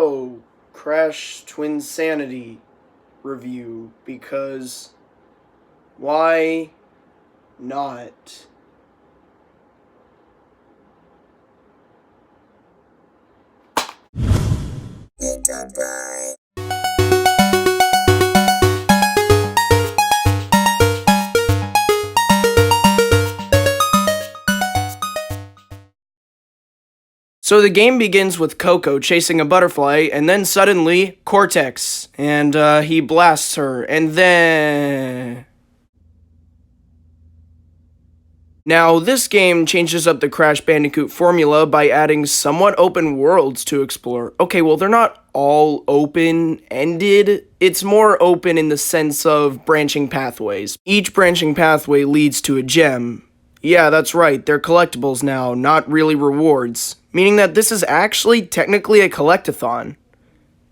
So, Crash Twinsanity review, because why not? NateDogBrine. So the game begins with Coco chasing a butterfly, and then suddenly, Cortex, and he blasts her, and then... Now, this game changes up the Crash Bandicoot formula by adding somewhat open worlds to explore. Okay, well, they're not all open-ended. It's more open in the sense of branching pathways. Each branching pathway leads to a gem. Yeah, that's right, they're collectibles now, not really rewards. Meaning that this is actually technically a collectathon.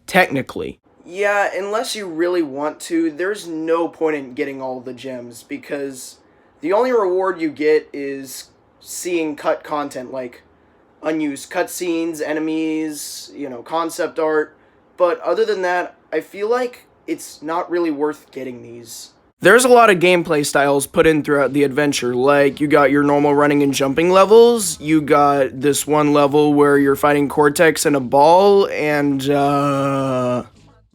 Technically. Yeah, unless you really want to, there's no point in getting all the gems, because the only reward you get is seeing cut content, like unused cutscenes, enemies, concept art. But other than that, I feel like it's not really worth getting these. There's a lot of gameplay styles put in throughout the adventure, like you got your normal running and jumping levels, you got this one level where you're fighting Cortex in a ball, and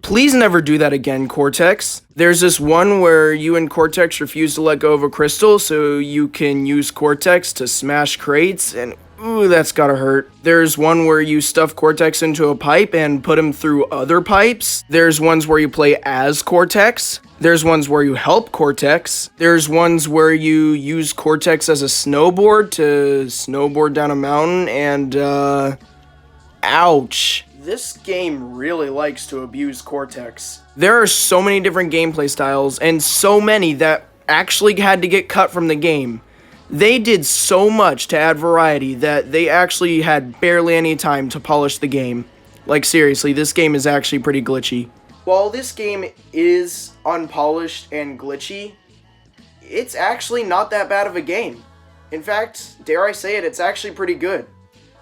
please never do that again, Cortex. There's this one where you and Cortex refuse to let go of a crystal, so you can use Cortex to smash crates, and ooh, that's gotta hurt. There's one where you stuff Cortex into a pipe and put him through other pipes. There's ones where you play as Cortex. There's ones where you help Cortex. There's ones where you use Cortex as a snowboard to snowboard down a mountain, and ouch. This game really likes to abuse Cortex. There are so many different gameplay styles, and so many that actually had to get cut from the game. They did so much to add variety that they actually had barely any time to polish the game. Like seriously, this game is actually pretty glitchy. While this game is unpolished and glitchy, it's actually not that bad of a game. In fact, dare I say it, it's actually pretty good.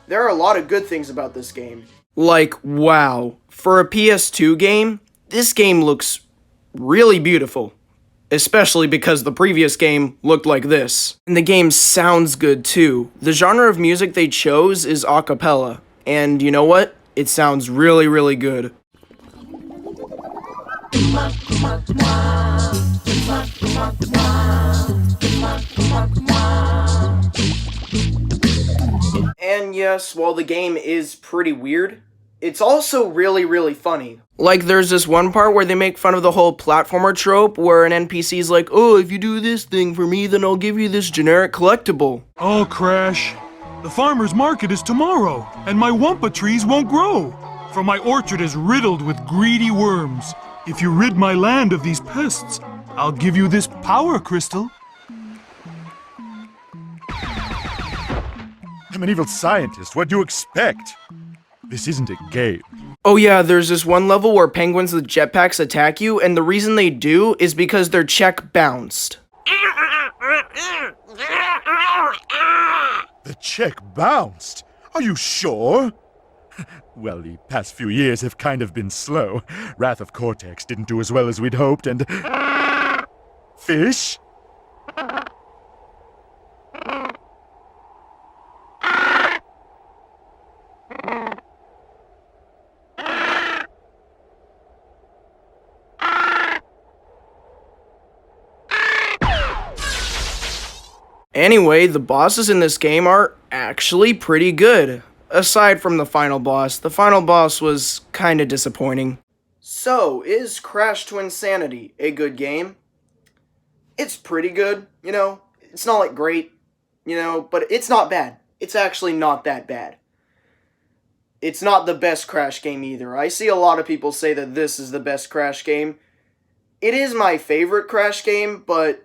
There are a lot of good things about this game. Like, wow, for a PS2 game, this game looks really beautiful. Especially because the previous game looked like this. And the game sounds good too. The genre of music they chose is a cappella. And you know what? It sounds really, really good. And yes, while the game is pretty weird, it's also really, really funny. Like, there's this one part where they make fun of the whole platformer trope, where an NPC's like, oh, if you do this thing for me, then I'll give you this generic collectible. Oh, Crash. The farmer's market is tomorrow, and my wampa trees won't grow, for my orchard is riddled with greedy worms. If you rid my land of these pests, I'll give you this power crystal. I'm an evil scientist. What do you expect? This isn't a game. Oh yeah, there's this one level where penguins with jetpacks attack you, and the reason they do is because their check bounced. The check bounced? Are you sure? Well, the past few years have kind of been slow. Wrath of Cortex didn't do as well as we'd hoped, and... Fish? Anyway, the bosses in this game are actually pretty good. Aside from the final boss was kinda disappointing. So, is Crash Twinsanity a good game? It's pretty good, it's not like great, but it's not bad. It's actually not that bad. It's not the best Crash game either. I see a lot of people say that this is the best Crash game. It is my favorite Crash game, but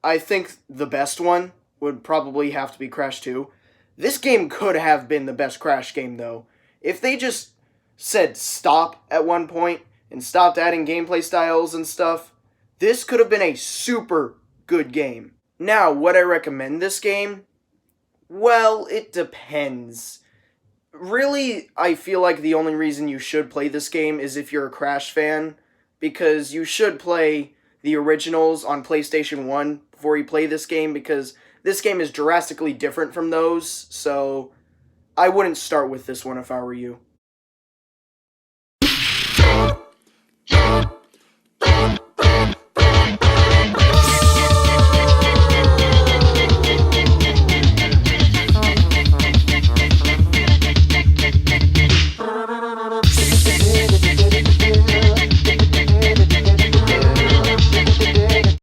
I think the best one would probably have to be Crash 2. This game could have been the best Crash game, though. If they just said stop at one point and stopped adding gameplay styles and stuff, this could have been a super good game. Now, would I recommend this game? Well, it depends. Really, I feel like the only reason you should play this game is if you're a Crash fan, because you should play the originals on PlayStation 1 before you play this game, because this game is drastically different from those, so I wouldn't start with this one if I were you.